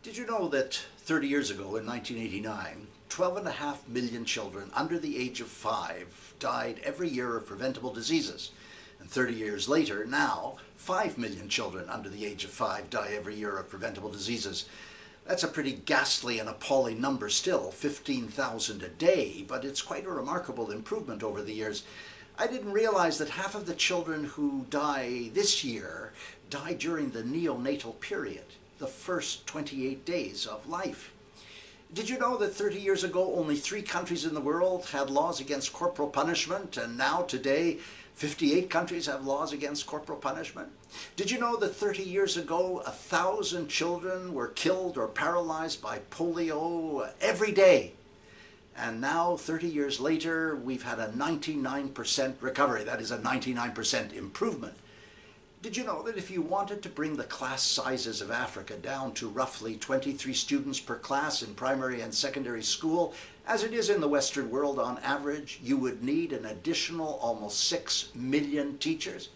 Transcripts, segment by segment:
Did you know that 30 years ago, in 1989, 12.5 million children under the age of 5 died every year of preventable diseases? And 30 years later, now, 5 million children under the age of 5 die every year of preventable diseases. That's a pretty ghastly and appalling number still, 15,000 a day, but it's quite a remarkable improvement over the years. I didn't realize that half of the children who die this year die during the neonatal period, the first 28 days of life. Did you know that 30 years ago only 3 countries in the world had laws against corporal punishment, and now today 58 countries have laws against corporal punishment? Did you know that 30 years ago 1,000 children were killed or paralyzed by polio every day? And now, 30 years later, we've had a 99% recovery. That is a 99% improvement. Did you know that if you wanted to bring the class sizes of Africa down to roughly 23 students per class in primary and secondary school, as it is in the Western world on average, you would need an additional almost 6 million teachers?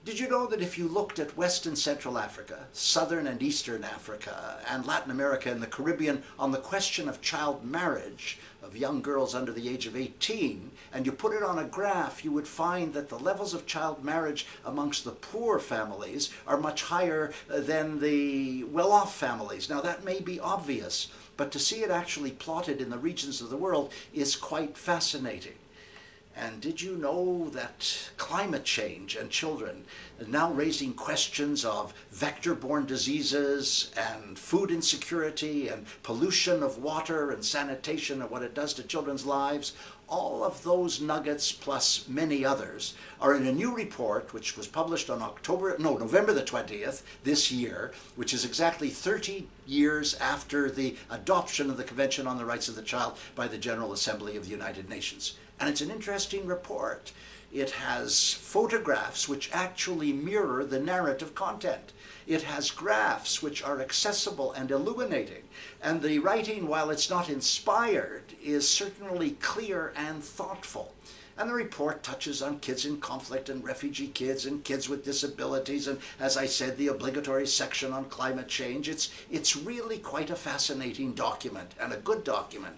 Did you know that if you looked at West and Central Africa, Southern and Eastern Africa, and Latin America and the Caribbean on the question of child marriage of young girls under the age of 18, and you put it on a graph, you would find that the levels of child marriage amongst the poor families are much higher than the well-off families. Now that may be obvious, but to see it actually plotted in the regions of the world is quite fascinating. And did you know that climate change and children are now raising questions of vector-borne diseases and food insecurity and pollution of water and sanitation and what it does to children's lives? All of those nuggets plus many others are in a new report which was published on November the 20th this year, which is exactly 30 years after the adoption of the Convention on the Rights of the Child by the General Assembly of the United Nations. And it's an interesting report. It has photographs which actually mirror the narrative content. It has graphs which are accessible and illuminating. And the writing, while it's not inspired, is certainly clear and thoughtful. And the report touches on kids in conflict and refugee kids and kids with disabilities and, as I said, the obligatory section on climate change. It's really quite a fascinating document and a good document.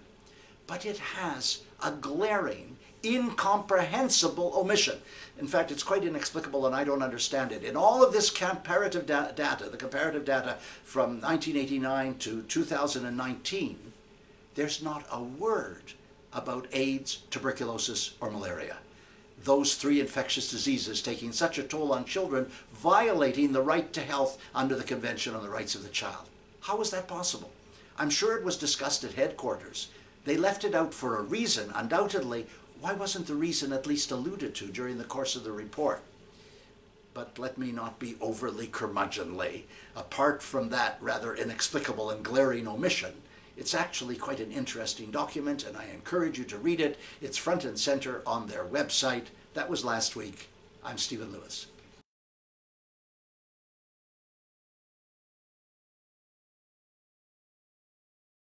But it has a glaring, incomprehensible omission. In fact, it's quite inexplicable and I don't understand it. In all of this comparative data, the comparative data from 1989 to 2019, there's not a word about AIDS, tuberculosis, or malaria. Those 3 infectious diseases taking such a toll on children, violating the right to health under the Convention on the Rights of the Child. How is that possible? I'm sure it was discussed at headquarters. They left it out for a reason, undoubtedly. Why wasn't the reason at least alluded to during the course of the report? But let me not be overly curmudgeonly. Apart from that rather inexplicable and glaring omission, it's actually quite an interesting document, and I encourage you to read it. It's front and center on their website. That was last week. I'm Stephen Lewis.